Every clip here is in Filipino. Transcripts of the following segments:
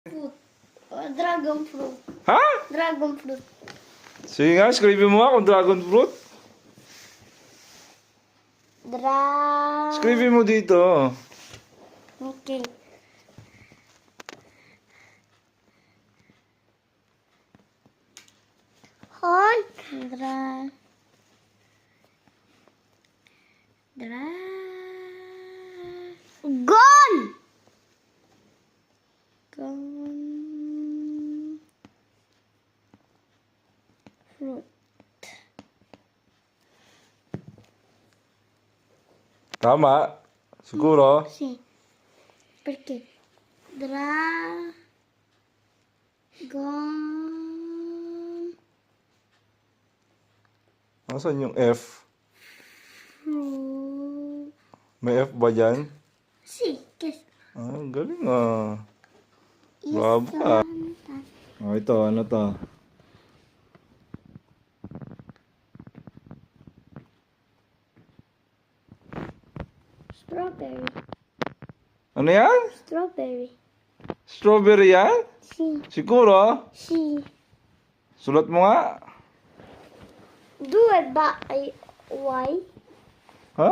Fruit. Dragon fruit. Ha? Dragon fruit. Sige nga, scribe mo nga kung dragon fruit. Scribe mo dito. Okay. Hon. Gone. Fruit. Tama. Siguro. Sì. Perché? Nasaan yung F? Fruit. May F ba dyan? Sì, che Ah, galing ah. Bravo ah. Oh, ito, ano to? Strawberry. Ano yan? Strawberry. Strawberry yan? Sì. Siguro? Sì. Sulat mo nga. Due ba ay Y? Ha?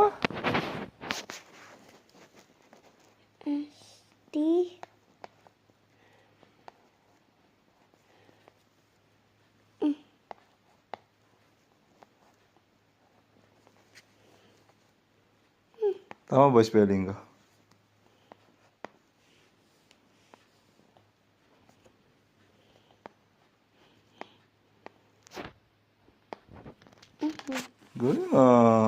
T. Tama ba spelling ko? Galing ah.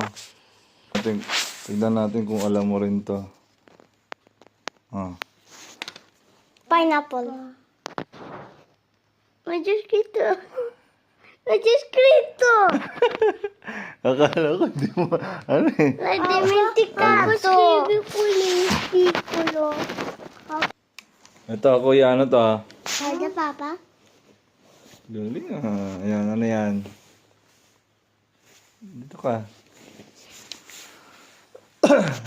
Tignan natin kung alam mo rin to. Ah. Pineapple. L'ho già scritto. L'ho già scritto. Akala ko di mo, ano eh. L'hai dimenticato. Scrivi quello piccolo. Ito, kuya, ano to? Guarda papà. Galing ah. Ayan, ano yan? Dito ka.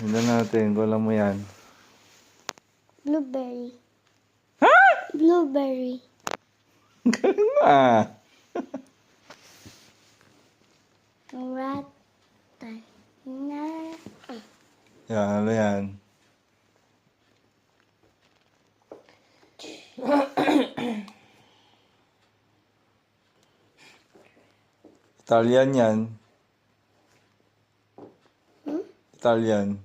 Tignan natin kung alam mo yan. Blueberry. Ha? Blueberry. Galing ah. Rat. Na. Yan, ano yan? Italian yan. Italian.